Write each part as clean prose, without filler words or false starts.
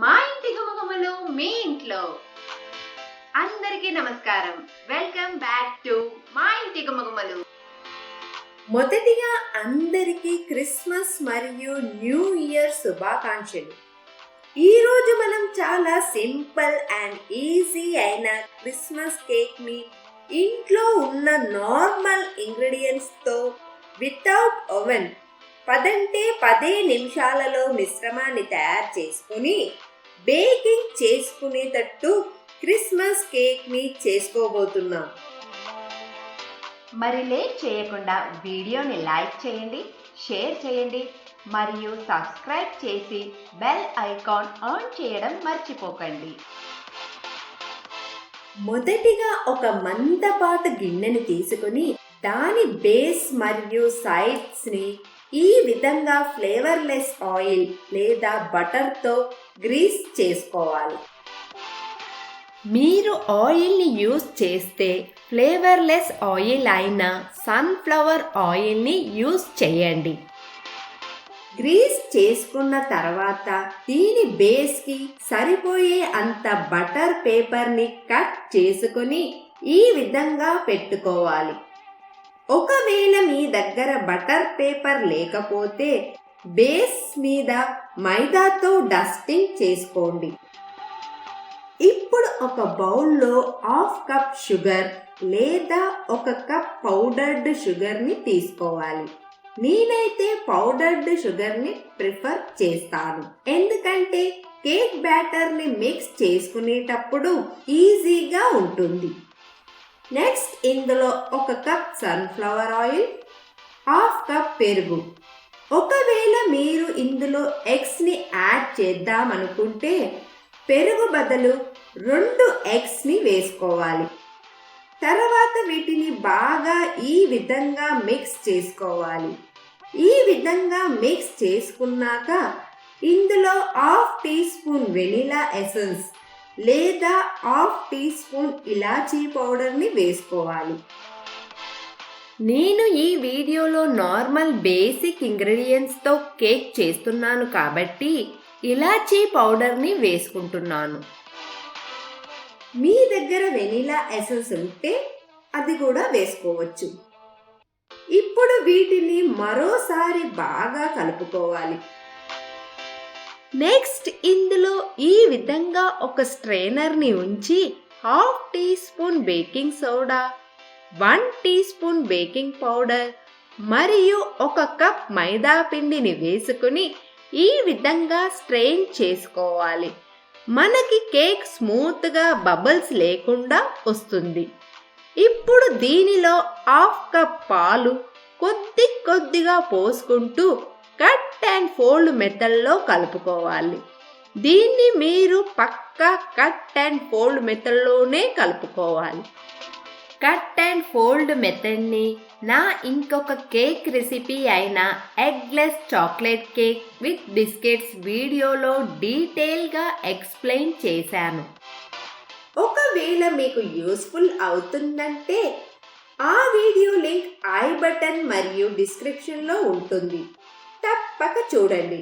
మా ఇంటి గుమగుమలు మీ ఇంట్లో. అందరికీ నమస్కారం. వెల్కమ్ బ్యాక్ టు మా ఇంటి గుమగుమలు. మొదటిగా అందరికీ క్రిస్మస్ మరియు న్యూ ఇయర్ శుభాకాంక్షలు. ఈరోజు మనం చాలా సింపుల్ అండ్ ఈజీ అయిన క్రిస్మస్ కేక్ ని ఇంట్లో ఉన్న నార్మల్ ఇంగ్రీడియంట్స్ తో వితౌట్ ఓవెన్ 10 నిమిషాలలో మిశ్రమాన్ని తయారు చేసుకుని బేకింగ్ చేసుకునేటట్టు క్రిస్మస్ కేక్ ని చేసుకోబోతున్నాం. మరి లేట్ చేయకుండా వీడియోని లైక్ చేయండి, షేర్ చేయండి మరియు సబ్స్క్రైబ్ చేసి బెల్ ఐకాన్ ఆన్ చేయడం మర్చిపోకండి. మొదటిగా ఒక మందపాటు గిన్నెని తీసుకుని దాని బేస్ మరియు సైడ్స్ ని ఈ విధంగా ఫ్లేవర్లెస్ ఆయిల్ లేదా బటర్ తో గ్రీస్ చేసుకోవాలి. మీరు ఆయిల్ ని యూజ్ చేస్తే ఫ్లేవర్లెస్ ఆయిల్ అయిన సన్ఫ్లవర్ ఆయిల్ ని యూజ్ చేయండి. గ్రీస్ చేసుకున్న తర్వాత దీని బేస్ కి సరిపోయే అంత బటర్ పేపర్ ని కట్ చేసుకుని ఈ విధంగా పెట్టుకోవాలి. ఒకవేళ మీ దగ్గర బటర్ పేపర్ లేకపోతే బేస్ మీద మైదాతో డస్టింగ్ చేసుకోండి. ఇప్పుడు ఒక బౌల్లో 1/2 కప్ షుగర్ లేదా 1 కప్ పౌడర్డ్ షుగర్ ని తీసుకోవాలి. నేనైతే పౌడర్డ్ షుగర్ ని ప్రిఫర్ చేస్తాను, ఎందుకంటే కేక్ బ్యాటర్ ని మిక్స్ చేసుకునేటప్పుడు ఈజీగా ఉంటుంది. నెక్స్ట్ ఇందులో 1 కప్ సన్ఫ్లవర్ ఆయిల్, 1/2 కప్ పెరుగు. ఒకవేళ మీరు ఇందులో ఎగ్స్ ని యాడ్ చేద్దామనుకుంటే పెరుగు బదులు 2 ఎగ్స్ ని వేసుకోవాలి. తర్వాత వీటిని బాగా ఈ విధంగా మిక్స్ చేసుకోవాలి. ఈ విధంగా మిక్స్ చేసుకున్నాక ఇందులో 1/2 టీ స్పూన్ వెనిలా ఎసెన్స్ లేదా 1/2 టీ స్పూన్ ఇలాచీ పౌడర్ ని వేసుకోవాలి. నేను ఈ వీడియోలో నార్మల్ బేసిక్ ఇంగ్రీడియంట్స్ తో కేక్ చేస్తున్నాను కాబట్టి ఇలాచీ పౌడర్ ని వేసుకుంటున్నాను. మీ దగ్గర వెనిలా ఎసెన్స్ ఉంటే అది కూడా వేసుకోవచ్చు. ఇప్పుడు వీటిని మరోసారి బాగా కలుపుకోవాలి. నెక్స్ట్ ఇందులో ఈ విధంగా ఒక స్ట్రైనర్ ని ఉంచి 1/2 teaspoon baking soda, 1 teaspoon baking powder మరియు 1 కప్ మైదా పిండిని వేసుకుని ఈ విధంగా స్ట్రెయిన్ చేసుకోవాలి. మనకి కేక్ స్మూత్ గా బబుల్స్ లేకుండా వస్తుంది. ఇప్పుడు దీనిలో 1/2 కప్ పాలు కొద్దిగా పోసుకుంటూ కట్ అండ్ ఫోల్డ్ మెథడ్లో కలుపుకోవాలి. దీన్ని మీరు పక్కా కట్ అండ్ ఫోల్డ్ మెథడ్లోనే కలుపుకోవాలి. కట్ అండ్ ఫోల్డ్ మెథడ్ని నా ఇంకొక కేక్ రెసిపీ అయిన eggless chocolate cake with biscuits వీడియోలో డీటెయిల్గా ఎక్స్ప్లెయిన్ చేశాను. ఒకవేళ మీకు యూస్ఫుల్ అవుతుందంటే ఆ వీడియో లింక్ ఐ బటన్ మరియు డిస్క్రిప్షన్లో ఉంటుంది, తప్పక చూడండి.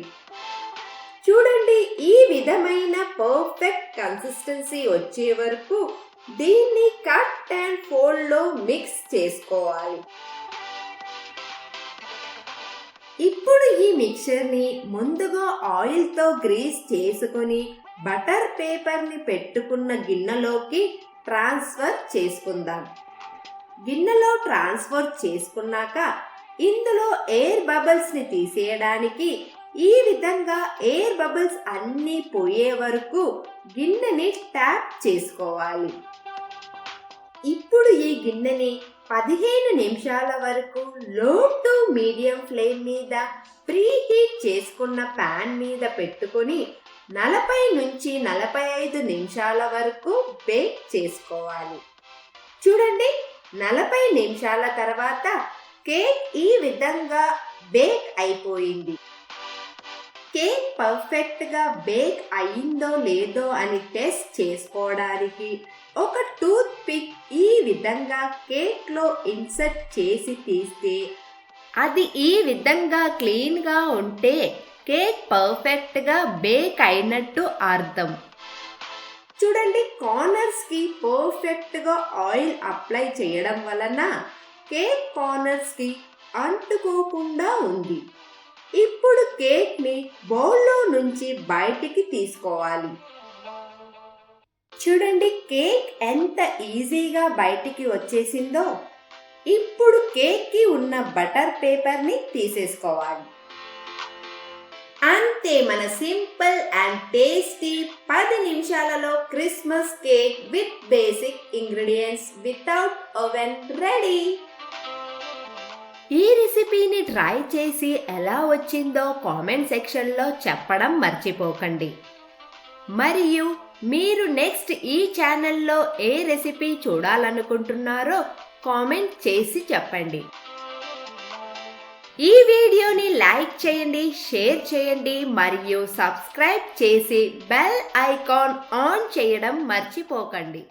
ఈ విధమైన పర్ఫెక్ట్ కన్సిస్టెన్సీ వచ్చే వరకు దీన్ని కట్ అండ్ ఫోల్డ్ లో మిక్స్ చేసుకోవాలి. ఇప్పుడు ఈ మిక్చర్ ని ముందుగా ఆయిల్ తో గ్రీస్ చేసుకుని బటర్ పేపర్ ని పెట్టుకున్న గిన్నెలోకి ట్రాన్స్ఫర్ చేసుకుందాం. గిన్నెలో ట్రాన్స్ఫర్ చేసుకున్నాక ఇందులో ఎయిర్ బబుల్స్ ని తీసేయడానికి ఈ విధంగా ఎయిర్ బబుల్స్ అన్నీ పోయే వరకు గిన్నెని ట్యాప్ చేసుకోవాలి. ఇప్పుడు ఈ గిన్నెని 15 నిమిషాల వరకు లో టు మీడియం ఫ్లేమ్ మీద ప్రీ హీట్ చేసుకున్న ప్యాన్ మీద పెట్టుకొని 40 నుంచి 45 నిమిషాల వరకు బేక్ చేసుకోవాలి. చూడండి, 40 నిమిషాల తర్వాత కేక్ ఈ విధంగా బేక్ అయిపోయింది. కేక్ పర్ఫెక్ట్ గా బేక్ అయిందో లేదో అని టెస్ట్ చేసుకోవడానికి ఒక టూత్ పిక్ ఈ విధంగా కేక్ లో ఇన్సర్ట్ చేసి తీస్తే అది ఈ విధంగా క్లీన్ గా ఉంటే కేక్ పర్ఫెక్ట్గా బేక్ అయినట్టు అర్థం. చూడండి, కార్నర్స్కి పర్ఫెక్ట్గా ఆయిల్ అప్లై చేయడం వలన కేక్ కార్నర్స్కి అంటుకోకుండా ఉంది. ఇప్పుడు కేక్ని బౌల్లో నుంచి బయటికి తీసుకోవాలి. చూడండి, కేక్ ఎంత ఈజీగా బయటికి వచ్చేసిందో. ఇప్పుడు కేక్కి ఉన్న బటర్ పేపర్ని తీసేసుకోవాలి. అంతే, మన సింపుల్ అండ్ టేస్టీ 10 నిమిషాలలో Christmas cake with basic ingredients without oven ready. ఈ రెసిపీని ట్రై చేసి ఎలా వచ్చిందో కామెంట్ సెక్షన్లో చెప్పడం మర్చిపోకండి. మరియు మీరు నెక్స్ట్ ఈ ఛానల్లో ఏ రెసిపీ చూడాలనుకుంటున్నారో కామెంట్ చేసి చెప్పండి. ఈ వీడియోని లైక్ చేయండి, షేర్ చేయండి మరియు సబ్స్క్రైబ్ చేసి బెల్ ఐకాన్ ఆన్ చేయడం మర్చిపోకండి.